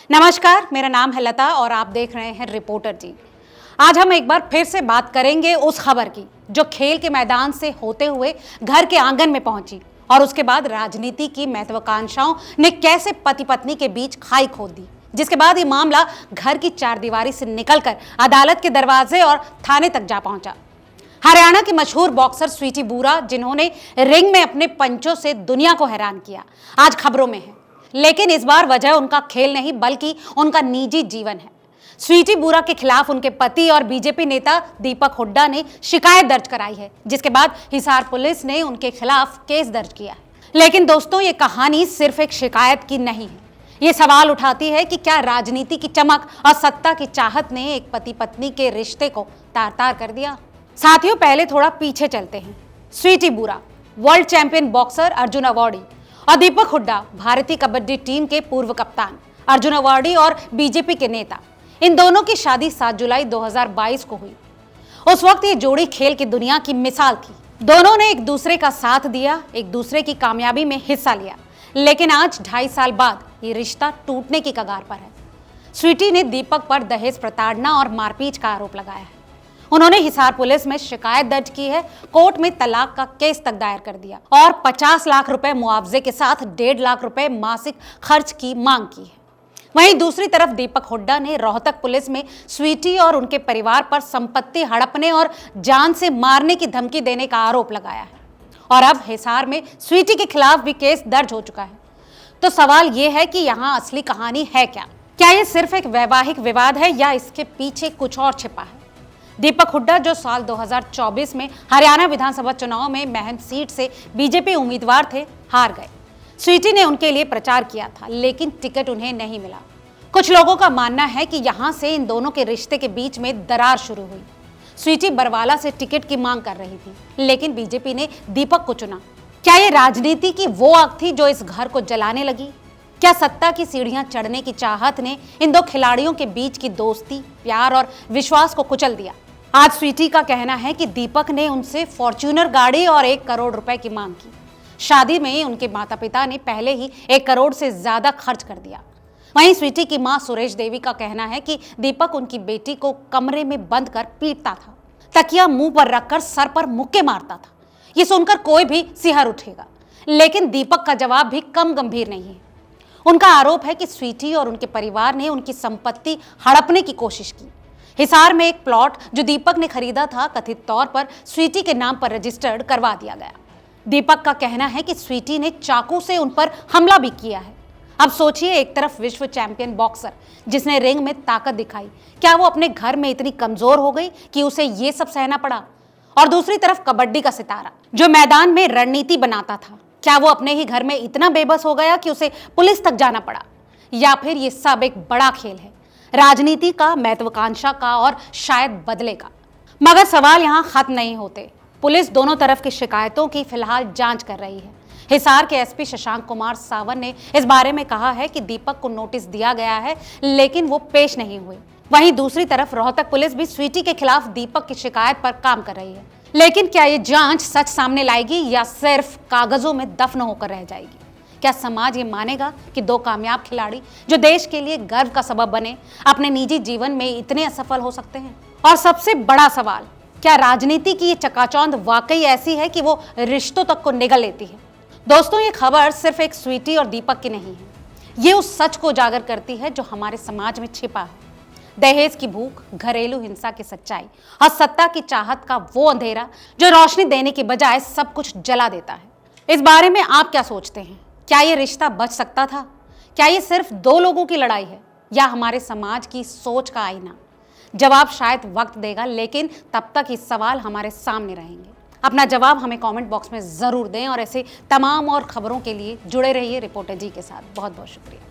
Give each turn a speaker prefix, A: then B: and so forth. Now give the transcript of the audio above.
A: नमस्कार, मेरा नाम है लता और आप देख रहे हैं रिपोर्टर जी। आज हम एक बार फिर से बात करेंगे उस खबर की जो खेल के मैदान से होते हुए घर के आंगन में पहुंची और उसके बाद राजनीति की महत्वाकांक्षाओं ने कैसे पति पत्नी के बीच खाई खोद दी, जिसके बाद ये मामला घर की चारदीवारी से निकलकर अदालत के दरवाजे और थाने तक जा पहुंचा। हरियाणा की मशहूर बॉक्सर स्वीटी बुरा, जिन्होंने रिंग में अपने पंचों से दुनिया को हैरान किया, आज खबरों में है। लेकिन इस बार वजह उनका खेल नहीं बल्कि उनका निजी जीवन है। स्वीटी बुरा के खिलाफ उनके पति और बीजेपी नेता दीपक हुड्डा ने शिकायत दर्ज कराई है, जिसके बाद हिसार पुलिस ने उनके खिलाफ केस दर्ज किया है। लेकिन दोस्तों, ये कहानी सिर्फ एक शिकायत की नहीं है। ये सवाल उठाती है कि क्या राजनीति की चमक और सत्ता की चाहत ने एक पति पत्नी के रिश्ते को तार तार कर दिया। साथियों, पहले थोड़ा पीछे चलते हैं। स्वीटी बुरा world champion boxer, Arjun awardee, और दीपक हुड्डा भारतीय कबड्डी टीम के पूर्व कप्तान, अर्जुन अवार्डी और बीजेपी के नेता। इन दोनों की शादी 7 जुलाई 2022 को हुई। उस वक्त ये जोड़ी खेल की दुनिया की मिसाल थी। दोनों ने एक दूसरे का साथ दिया, एक दूसरे की कामयाबी में हिस्सा लिया। लेकिन आज 2.5 साल बाद ये रिश्ता टूटने की कगार पर है। स्वीटी ने दीपक पर दहेज प्रताड़ना और मारपीट का आरोप लगाया है। उन्होंने हिसार पुलिस में शिकायत दर्ज की है, कोर्ट में तलाक का केस तक दायर कर दिया और 50 लाख रुपए मुआवजे के साथ 1.5 लाख रुपए मासिक खर्च की मांग की है। वहीं दूसरी तरफ दीपक हुड्डा ने रोहतक पुलिस में स्वीटी और उनके परिवार पर संपत्ति हड़पने और जान से मारने की धमकी देने का आरोप लगाया है। और अब हिसार में स्वीटी के खिलाफ भी केस दर्ज हो चुका है। तो सवाल यह है कि यहाँ असली कहानी है क्या? क्या ये सिर्फ एक वैवाहिक विवाद है या इसके पीछे कुछ और छिपा है? दीपक हुड्डा, जो साल 2024 में हरियाणा विधानसभा चुनाव में महम सीट से बीजेपी उम्मीदवार थे, हार गए। स्वीटी ने उनके लिए प्रचार किया था, लेकिन टिकट उन्हें नहीं मिला। कुछ लोगों का मानना है कि यहां से इन दोनों के रिश्ते के बीच में दरार शुरू हुई। स्वीटी बरवाला से टिकट की मांग कर रही थी, लेकिन बीजेपी ने दीपक को चुना। क्या ये राजनीति की वो आग थी जो इस घर को जलाने लगी? क्या सत्ता की सीढ़ियां चढ़ने की चाहत ने इन दो खिलाड़ियों के बीच की दोस्ती, प्यार और विश्वास को कुचल दिया? आज स्वीटी का कहना है कि दीपक ने उनसे फॉर्च्यूनर गाड़ी और 1 करोड़ रुपए की मांग की। शादी में उनके माता पिता ने पहले ही 1 करोड़ से ज्यादा खर्च कर दिया। वहीं स्वीटी की मां सुरेश देवी का कहना है कि दीपक उनकी बेटी को कमरे में बंद कर पीटता था, तकिया मुंह पर रखकर सर पर मुक्के मारता था। ये सुनकर कोई भी सिहर उठेगा, लेकिन दीपक का जवाब भी कम गंभीर नहीं है। उनका आरोप है कि स्वीटी और उनके परिवार ने उनकी संपत्ति हड़पने की कोशिश की। हिसार में एक प्लॉट जो दीपक ने खरीदा था, कथित तौर पर स्वीटी के नाम पर रजिस्टर्ड करवा दिया गया। दीपक का कहना है कि स्वीटी ने चाकू से उन पर हमला भी किया है। अब सोचिए, एक तरफ विश्व चैंपियन बॉक्सर जिसने रिंग में ताकत दिखाई, क्या वो अपने घर में इतनी कमजोर हो गई कि उसे ये सब सहना पड़ा? और दूसरी तरफ कबड्डी का सितारा जो मैदान में रणनीति बनाता था, क्या वो अपने ही घर में इतना बेबस हो गया कि उसे पुलिस तक जाना पड़ा? या फिर ये सब एक बड़ा खेल है, राजनीति का, महत्वाकांक्षा का और शायद बदले का? मगर सवाल यहाँ खत्म नहीं होते। पुलिस दोनों तरफ की शिकायतों की फिलहाल जांच कर रही है। हिसार के एसपी शशांक कुमार सावन ने इस बारे में कहा है कि दीपक को नोटिस दिया गया है, लेकिन वो पेश नहीं हुए। वहीं दूसरी तरफ रोहतक पुलिस भी स्वीटी के खिलाफ दीपक की शिकायत पर काम कर रही है। लेकिन क्या ये जांच सच सामने लाएगी या सिर्फ कागजों में दफन होकर रह जाएगी? क्या समाज ये मानेगा कि दो कामयाब खिलाड़ी जो देश के लिए गर्व का सबब बने, अपने निजी जीवन में इतने असफल हो सकते हैं? और सबसे बड़ा सवाल, क्या राजनीति की ये चकाचौंध वाकई ऐसी है कि वो रिश्तों तक को निगल लेती है? दोस्तों, ये खबर सिर्फ एक स्वीटी और दीपक की नहीं है। ये उस सच को उजागर करती है जो हमारे समाज में छिपा है। दहेज की भूख, घरेलू हिंसा की सच्चाई और सत्ता की चाहत का वो अंधेरा जो रोशनी देने के बजाय सब कुछ जला देता है। इस बारे में आप क्या सोचते हैं? क्या ये रिश्ता बच सकता था? क्या ये सिर्फ 2 लोगों की लड़ाई है या हमारे समाज की सोच का आईना? जवाब शायद वक्त देगा, लेकिन तब तक ये सवाल हमारे सामने रहेंगे। अपना जवाब हमें कमेंट बॉक्स में जरूर दें और ऐसे तमाम और खबरों के लिए जुड़े रहिए रिपोर्टर जी के साथ। बहुत बहुत शुक्रिया।